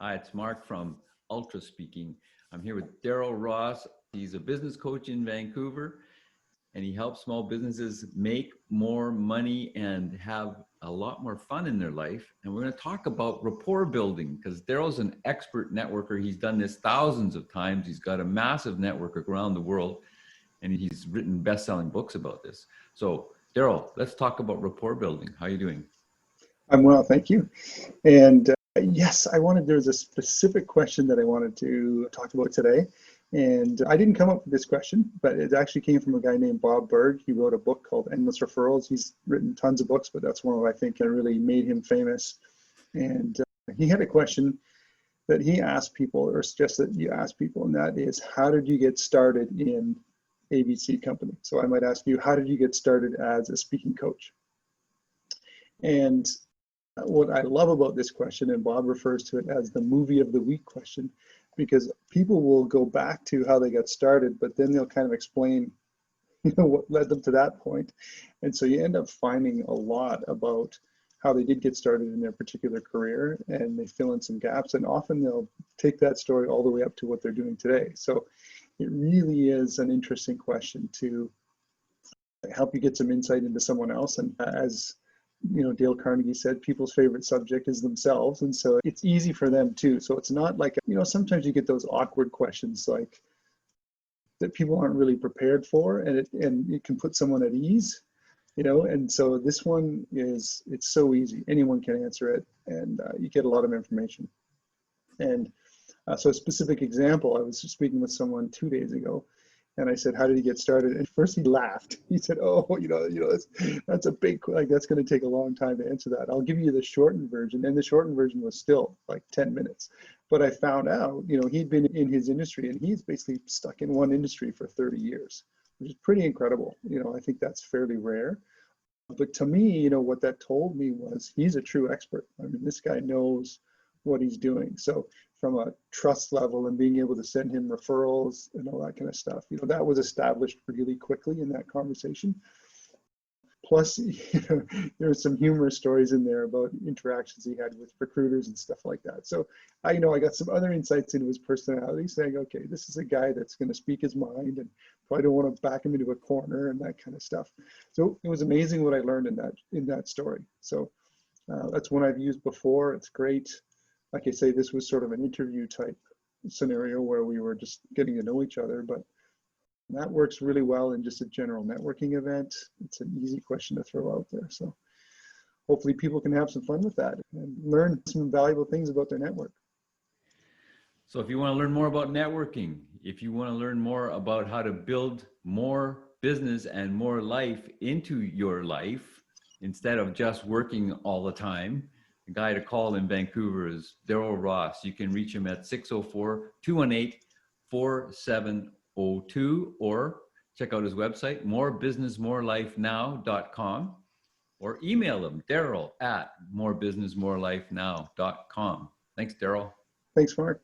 Hi, it's Mark from Ultra Speaking. I'm here with Darrell Ross. He's a business coach in Vancouver, and he helps small businesses make more money and have a lot more fun in their life. And we're going to talk about rapport building because Darrell's an expert networker. He's done this thousands of times. He's got a massive network around the world, and he's written best-selling books about this. So, Darrell, let's talk about rapport building. How are you doing? I'm well, thank you. And yes, there was a specific question that I wanted to talk about today. And I didn't come up with this question, but it actually came from a guy named Bob Berg. He wrote a book called Endless Referrals. He's written tons of books, but that's one that I think really made him famous. And he had a question that he asked people, or suggested that you ask people, and that is, how did you get started in ABC company? So I might ask you, how did you get started as a speaking coach? And what I love about this question, and Bob refers to it as the movie of the week question, because people will go back to how they got started, but then they'll kind of explain, what led them to that point. And so you end up finding a lot about how they did get started in their particular career, and they fill in some gaps, and often they'll take that story all the way up to what they're doing today. So it really is an interesting question to help you get some insight into someone else. And as Dale Carnegie said, people's favorite subject is themselves. And so it's easy for them too. So it's not like, sometimes you get those awkward questions like that people aren't really prepared for, and it can put someone at ease, and so this one it's so easy. Anyone can answer it, and you get a lot of information. And so a specific example, I was speaking with someone 2 days ago, and I said, how did he get started? And first he laughed. He said, oh, that's a big, that's going to take a long time to answer that. I'll give you the shortened version. And the shortened version was still like 10 minutes. But I found out, he'd been in his industry, and he's basically stuck in one industry for 30 years, which is pretty incredible. I think that's fairly rare. But to me, what that told me was he's a true expert. I mean, this guy knows what he's doing. So from a trust level and being able to send him referrals and all that kind of stuff, that was established really quickly in that conversation. Plus, there were some humorous stories in there about interactions he had with recruiters and stuff like that. So I got some other insights into his personality, saying, okay, this is a guy that's going to speak his mind and probably don't want to back him into a corner and that kind of stuff. So it was amazing what I learned in that story. So that's one I've used before. It's great. Like I say, this was sort of an interview type scenario where we were just getting to know each other, but that works really well in just a general networking event. It's an easy question to throw out there. So hopefully people can have some fun with that and learn some valuable things about their network. So if you want to learn more about networking, if you want to learn more about how to build more business and more life into your life instead of just working all the time, the guy to call in Vancouver is Darrell Ross. You can reach him at 604-218-4702 or check out his website, morebusinessmorelifenow.com, or email him, Darrell at morebusinessmorelifenow.com. Thanks, Darrell. Thanks, Mark.